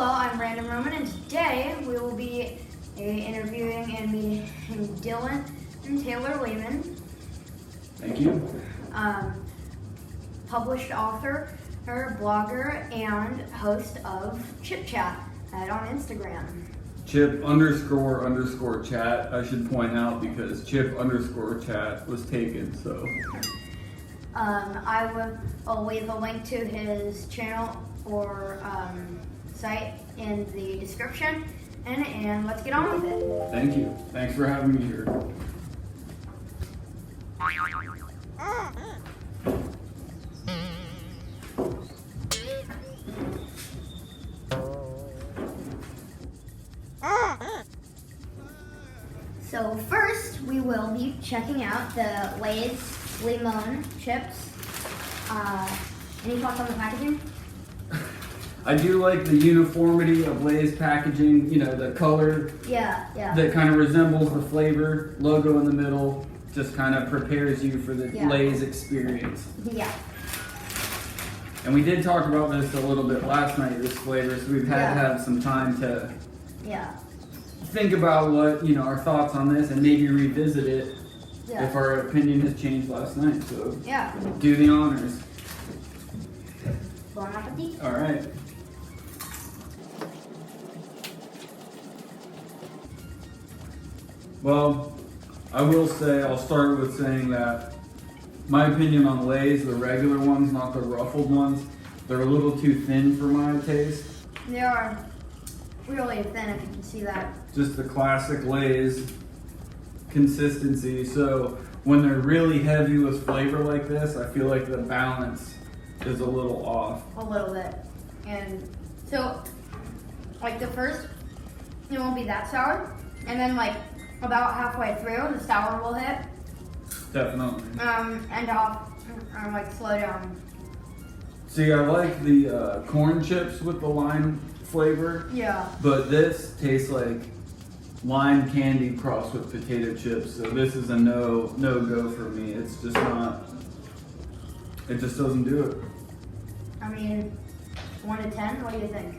Hello, I'm Brandon Roman, and today we will be interviewing and meeting Dylan and Taylor Lehman. Thank you. Published author, blogger, and host of Chip Chat on Instagram. Chip__chat, I should point out, because Chip_chat was taken, so. I will leave a link to his channel or site in the description, and let's get on with it. Thank you. Thanks for having me here. So first, we will be checking out the Lay's Limon chips. Any thoughts on the packaging? I do like the uniformity of Lay's packaging, you know, the color Yeah. that kind of resembles the flavor, logo in the middle, just kind of prepares you for the Lay's experience. Yeah. And we did talk about this a little bit last night, this flavor, so we've had to have some time to think about what, you know, our thoughts on this and maybe revisit it if our opinion has changed last night. So do the honors. Bon appetit. All right. Well, I will say, I'll start with saying that my opinion on Lay's, the regular ones, not the ruffled ones, they're a little too thin for my taste. They are really thin, if you can see that. Just the classic Lay's consistency. So when they're really heavy with flavor like this, I feel like the balance is a little off. A little bit. And so, like the first, it won't be that sour. And then like about halfway through, the sour will hit. Definitely. And I'll like slow down. See, I like the corn chips with the lime flavor. Yeah. But this tastes like lime candy crossed with potato chips. So this is a no go for me. It's just not. It just doesn't do it. I mean, 1 to 10. What do you think?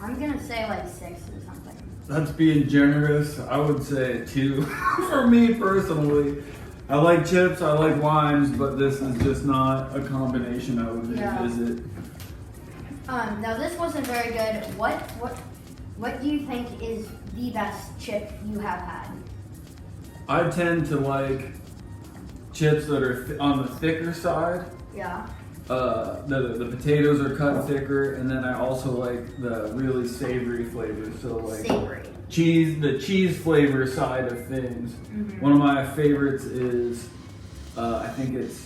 I'm gonna say like 6 or something. That's being generous. I would say 2 for me personally. I like chips, I like limes, but this is just not a combination I would revisit. Now this wasn't very good. What do you think is the best chip you have had? I tend to like chips that are on the thicker side. Yeah. The potatoes are cut thicker, and then I also like the really savory flavor. So like savory. The cheese flavor side of things. Mm-hmm. One of my favorites is, I think it's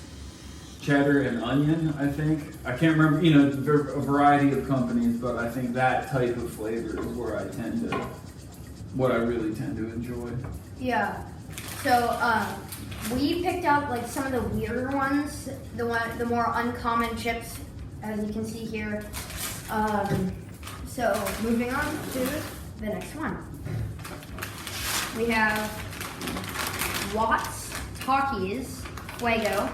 cheddar and onion, I think. I can't remember, you know, it's a variety of companies, but I think that type of flavor is what I really tend to enjoy. Yeah. So, we picked out like some of the weirder ones, the more uncommon chips, as you can see here. So moving on to the next one. We have Watts Takis Fuego.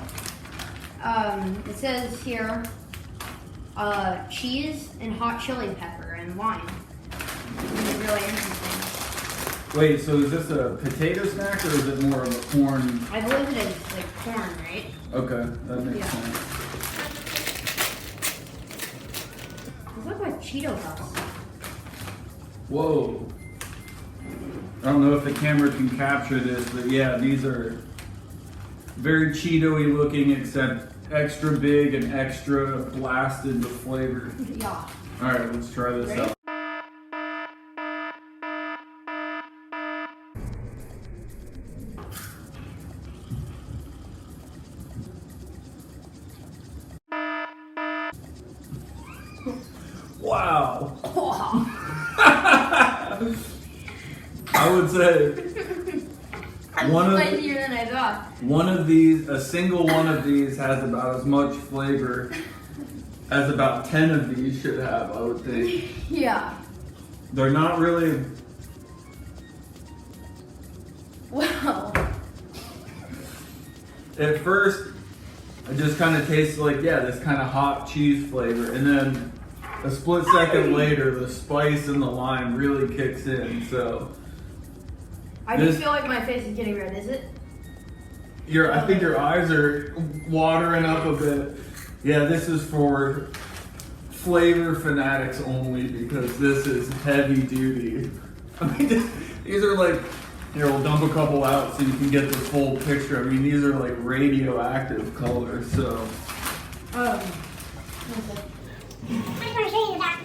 It says here cheese and hot chili pepper and lime. This is really interesting. Wait, so is this a potato snack or is it more of a corn? I believe it is like corn, right? Okay, that makes sense. These look like Cheeto Puffs. Whoa. I don't know if the camera can capture this, but yeah, these are very Cheeto-y looking, except extra big and extra blasted with flavor. Yeah. All right, let's try this out. Wow. I would say spicier than I thought. A single one of these has about as much flavor as about 10 of these should have, I would think. Yeah. They're not really. Wow. At first, it just kind of tastes like, this kind of hot cheese flavor. And then a split second later, the spice and the lime really kicks in. So I just feel like my face is getting red. Is it? I think your eyes are watering up a bit. Yeah, this is for flavor fanatics only because this is heavy duty. I mean, these are like, here, we'll dump a couple out so you can get the full picture. I mean, these are like radioactive colors, so. Okay. I just want to show you that.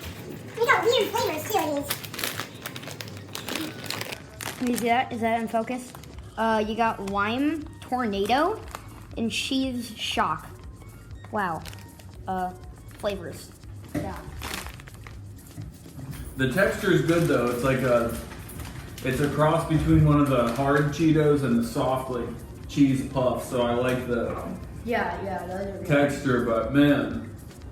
We got weird flavors too in these. Can you see that? Is that in focus? You got lime tornado and cheese shock. Wow. Flavors. Yeah. The texture is good though. It's like it's a cross between one of the hard Cheetos and the soft like cheese puffs. So I like the Yeah, those are good. texture, but man,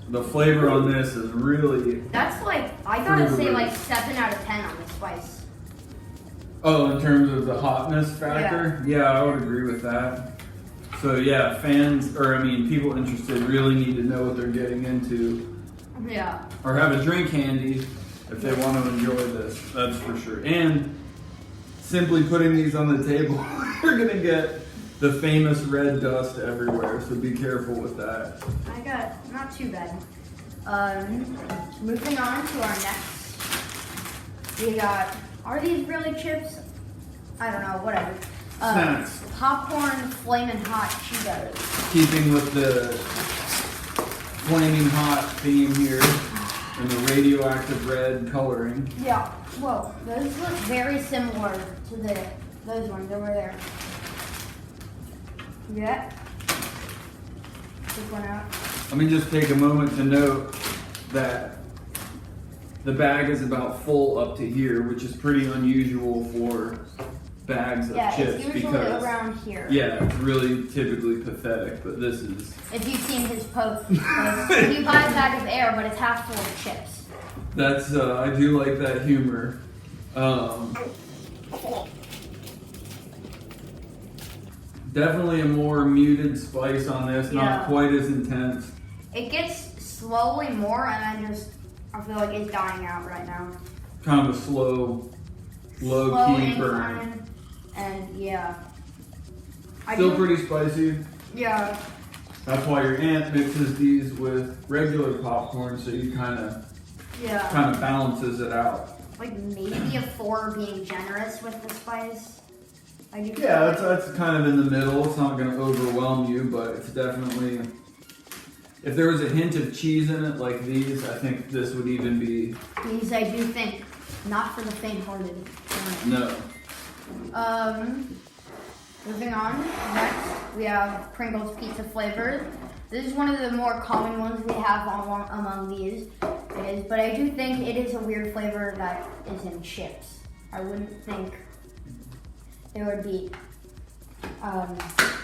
the flavor on this is really. That's like, I gotta say like 7 out of 10 on the spice. Oh, in terms of the hotness factor? Yeah, I would agree with that. So yeah, people interested really need to know what they're getting into. Yeah. Or have a drink handy if they want to enjoy this, that's for sure. And simply putting these on the table, you're gonna get the famous red dust everywhere, so be careful with that. I got, not too bad. Moving on to our next. We got, are these really chips? I don't know, whatever. Snacks. Popcorn Flamin' Hot Cheetos. Keeping with the flaming hot theme here and the radioactive red coloring. Yeah, whoa, those look very similar to those ones over there. Yeah. Take one out. Let me just take a moment to note that the bag is about full up to here, which is pretty unusual for bags of chips it's usually because around here. yeah, it's really typically pathetic, but this is. If you've seen his post, if you buy a bag of air, but it's half full of chips. That's I do like that humor. Definitely a more muted spice on this, not quite as intense. It gets slowly more, and I feel like it's dying out right now. Kind of a slow key burn. incline, and yeah. Still pretty spicy. Yeah. That's why your aunt mixes these with regular popcorn, so you kind of balances it out. Like maybe a 4 being generous with the spice. Yeah, that's kind of in the middle. It's not going to overwhelm you, but it's definitely. If there was a hint of cheese in it, like these, I think this would even be. These I do think not for the faint-hearted. No. Moving on. Next, we have Pringles pizza flavor. This is one of the more common ones we have among these. But I do think it is a weird flavor that is in chips. I wouldn't think there would be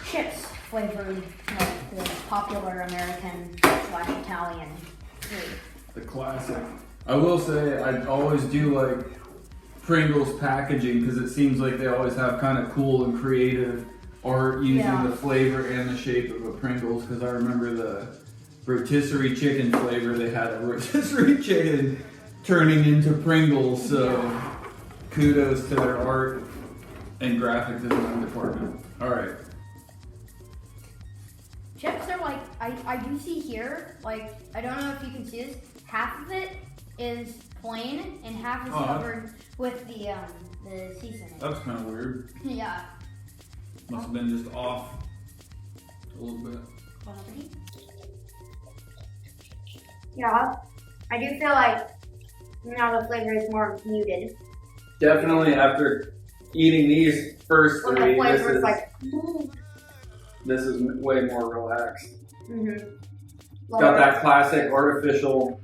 chips flavored like the popular American/Italian food. The classic. I will say I always do like Pringles packaging because it seems like they always have kind of cool and creative art using the flavor and the shape of a Pringles. Because I remember the rotisserie chicken flavor, they had a rotisserie chicken turning into Pringles. So kudos to their art and graphic design department. All right. Chips are like, I do see here, like, I don't know if you can see this, half of it is plain and half is covered with the seasoning. That's kind of weird. Yeah. Must have been just off a little bit. Yeah, I do feel like now the flavor is more muted. Definitely after eating these first When three, the flavor is like, this is way more relaxed. mm-hmm. Got that classic artificial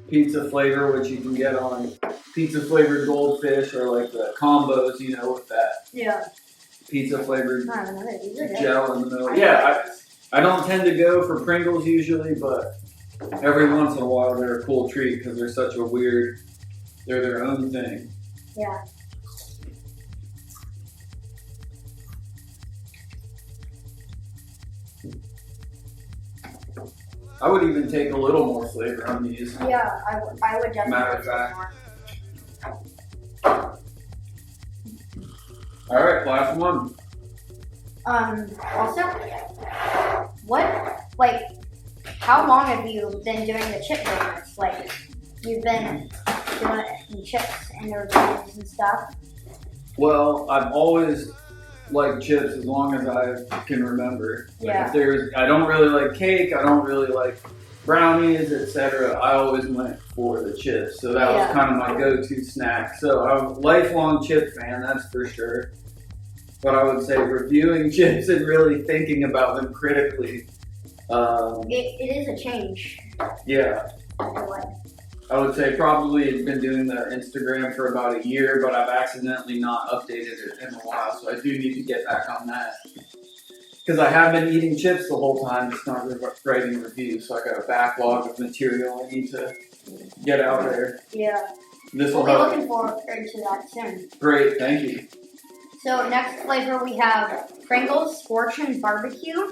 pizza flavor, which you can get on pizza flavored goldfish or like the combos, you know, with that pizza flavored gel in the middle. Yeah, I don't tend to go for Pringles usually, but every once in a while they're a cool treat because they're such a weird, they're their own thing. Yeah. I would even take a little more flavor on these. Yeah, I would definitely Matter of take fact. more. All right, last one. Also, how long have you been doing the chip business? Like, you've been doing it in chips and your reviews and stuff? Well, I've always liked chips as long as I can remember. Like, Yeah. I don't really like cake, I don't really like brownies, etc. I always went for the chips, so that was kind of my go-to snack. So I'm a lifelong chip fan, that's for sure. But I would say reviewing chips and really thinking about them critically. It is a change. Yeah. I would say probably been doing the Instagram for about a year, but I've accidentally not updated it in a while, so I do need to get back on that. Because I have been eating chips the whole time, just not writing reviews, so I got a backlog of material I need to get out there. Yeah. This will We'll be help. looking forward to that soon. Great, thank you. So next flavor we have Pringles Scorchin' Barbecue.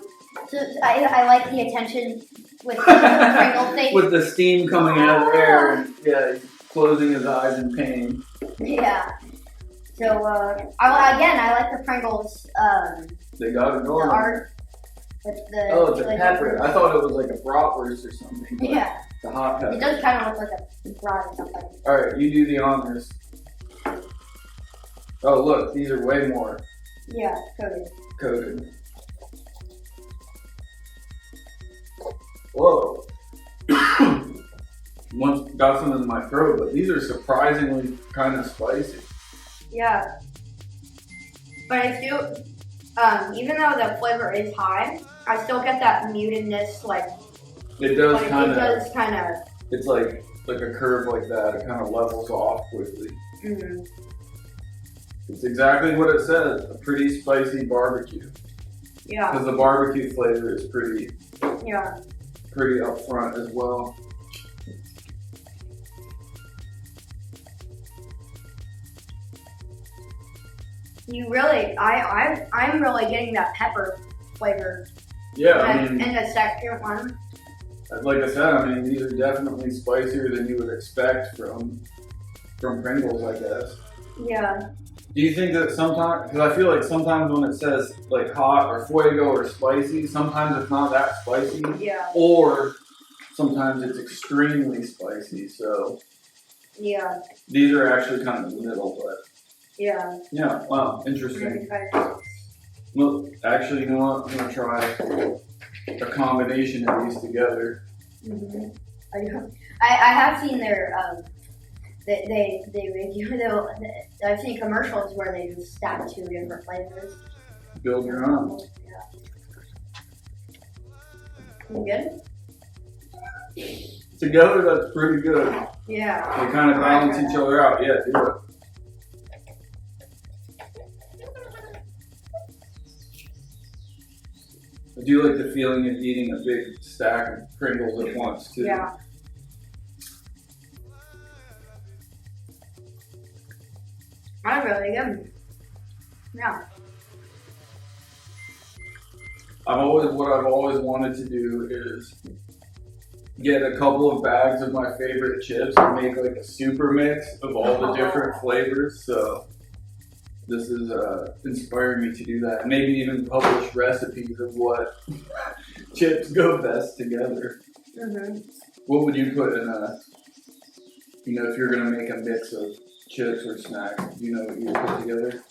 So I like the attention with the Pringle face. With the steam coming out of there, and yeah, he's closing his eyes in pain. Yeah. So I like the Pringles. They got it The going. art with the. Oh, it's a like, pepper. I thought it was like a bratwurst or something. But Yeah. It's a hot It pepper. does kind of look like a brat or something. Alright, you do the honors. Oh, look, these are way more Yeah, coated. coated. Whoa. Once got some in my throat, but these are surprisingly kind of spicy. Yeah. But I still, even though the flavor is high, I still get that mutedness, like. It does But kind it of. does kind of. It's like a curve like that. It kind of levels off quickly. Mm-hmm. It's exactly what it says. A pretty spicy barbecue. Yeah. Because the barbecue flavor is pretty Yeah. upfront as well. You really, I'm really getting that pepper flavor. Yeah, I mean, And the second one. like I said, I mean, these are definitely spicier than you would expect from Pringles, I guess. Yeah. Do you think that sometimes, because I feel like sometimes when it says like hot or fuego or spicy, sometimes it's not that spicy, Yeah. or sometimes it's extremely spicy. So Yeah. these are actually kind of in the middle, but Yeah. yeah, wow, interesting. Mm-hmm. Well, actually, you know what? I'm gonna try a combination of these together. Mm-hmm. I have seen their they review I've seen commercials where they just stack two different flavors. Build your own. Yeah. You good? Together, that's pretty good. Yeah. They kind of balance each other out. Yeah, do it. I do like the feeling of eating a big stack of Pringles at once, too. Yeah. That's really good. Yeah. What I've always wanted to do is get a couple of bags of my favorite chips and make like a super mix of all the different flavors. So this is inspiring me to do that. Maybe even publish recipes of what chips go best together. Mm-hmm. What would you put in if you're gonna make a mix of chips or snacks, do you know what you would put together?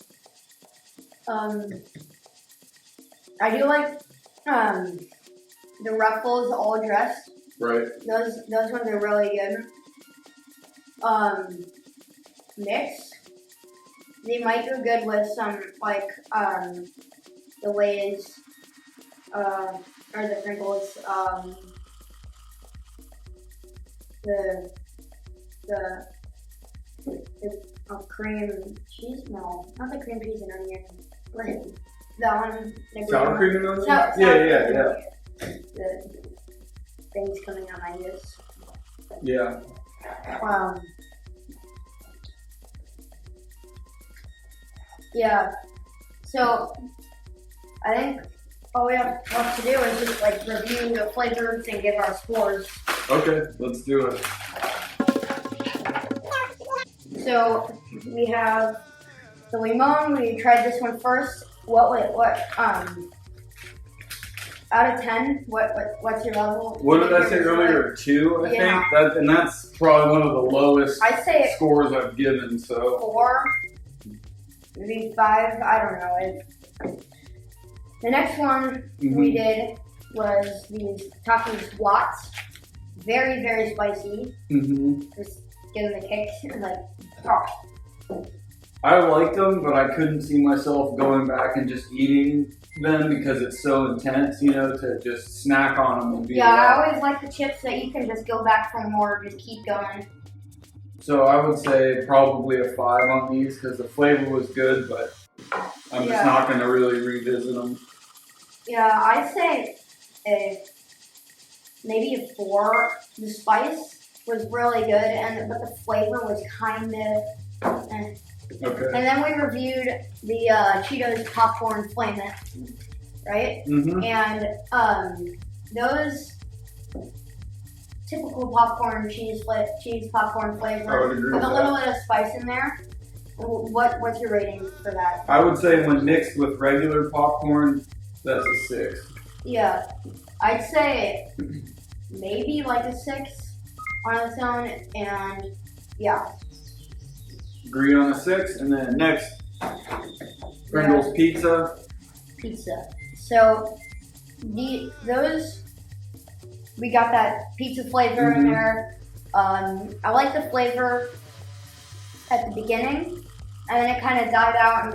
I do like the Ruffles all dressed. Right. Those ones are really good. Mix. They might go good with some the Lay's or the Pringles the cream cheese, no, not the cream cheese and onion. That one. Sour cream and onion? Yeah. The things coming out my ears. Yeah. Yeah. So I think all we have left to do is just like review the flavors and give our scores. Okay, let's do it. So we have the limon. We tried this one first. Out of 10, what's your level? What did I say earlier? 2, I Yeah. think. And that's probably one of the lowest I'd say scores I've given. So 4, maybe 5. I don't know. The next one we did was these tacos Watts. Very, very spicy. Just give them a kick. Like, oh. I liked them, but I couldn't see myself going back and just eating them because it's so intense, you know, to just snack on them and be I always like the chips that you can just go back for more, just keep going. So I would say probably a 5 on these because the flavor was good, but I'm just not going to really revisit them. Yeah, I'd say maybe a 4. The spice was really good, but the flavor was kind of Okay. And then we reviewed the Cheetos popcorn flame it, right? And those typical popcorn cheese popcorn flavor I would agree with with a little bit of spice in there. What's your rating for that? I would say when mixed with regular popcorn, that's a 6. Yeah, I'd say maybe like a 6 on its own, and yeah. Agree on a 6, and then next, Pringles pizza. So those we got that pizza flavor in there. I like the flavor at the beginning, and then it kind of died out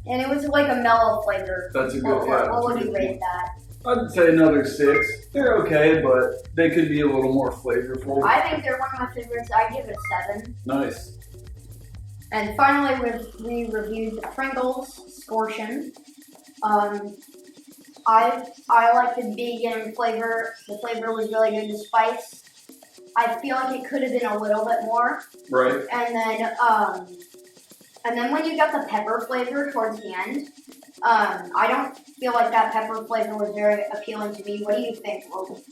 and it was like a mellow flavor. That's a good What would you rate that? I'd say another 6. They're okay, but they could be a little more flavorful. I think they're one of my favorites. I give it a 7. Nice. And finally, we reviewed the Pringles Scortion. I like the vegan flavor. The flavor was really good. The spice, I feel like it could have been a little bit more. Right. And then when you got the pepper flavor towards the end, I don't feel like that pepper flavor was very appealing to me. What do you think, Logan?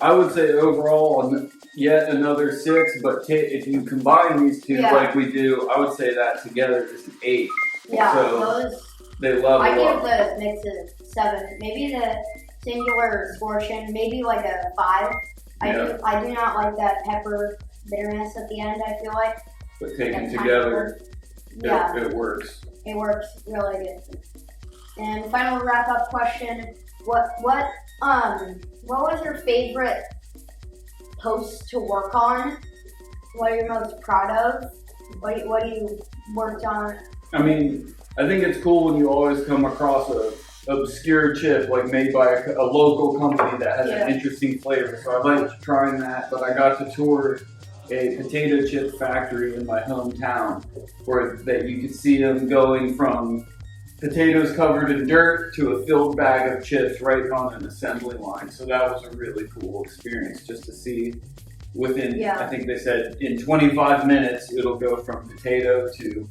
I would say overall, yet another 6, but if you combine these two like we do, I would say that together is an 8. Yeah, so they level I give up. the mix a 7. Maybe the singular Scortion, maybe like a 5. I do not like that pepper bitterness at the end, I feel like. But taken together, it works. It works really good. And final wrap-up question: What was your favorite post to work on? What are you most proud of? What do you worked on? I mean, I think it's cool when you always come across a obscure chip like made by a local company that has an interesting flavor. So I liked trying that, but I got to tour a potato chip factory in my hometown where you could see them going from potatoes covered in dirt to a filled bag of chips right on an assembly line. So that was a really cool experience just to see within, I think they said in 25 minutes, it'll go from potato to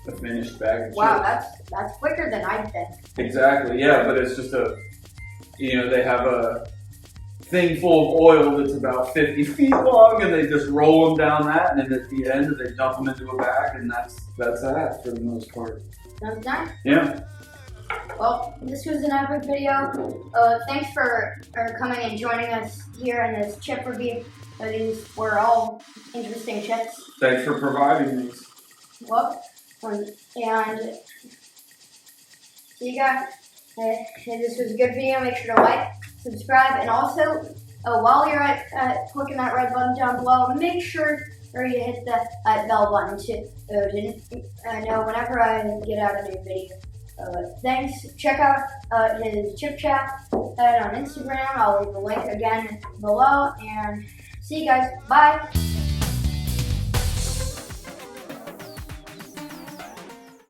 a finished bag of chips. Wow, that's quicker than I think. Exactly, yeah, but it's just they have a thing full of oil that's about 50 feet long, and they just roll them down that, and then at the end they dump them into a bag, and that's that for the most part. Sounds done? Yeah. Well, this was an epic video. Thanks for coming and joining us here in this chip review. These were all interesting chips. Thanks for providing these. Well, and see you guys. If this was a good video, make sure to like, subscribe, and also while you're at clicking that red button down below, make sure you hit the bell button to know whenever I get out a new video. Thanks. Check out his Chip Chat on Instagram. I'll leave the link again below. And see you guys. Bye.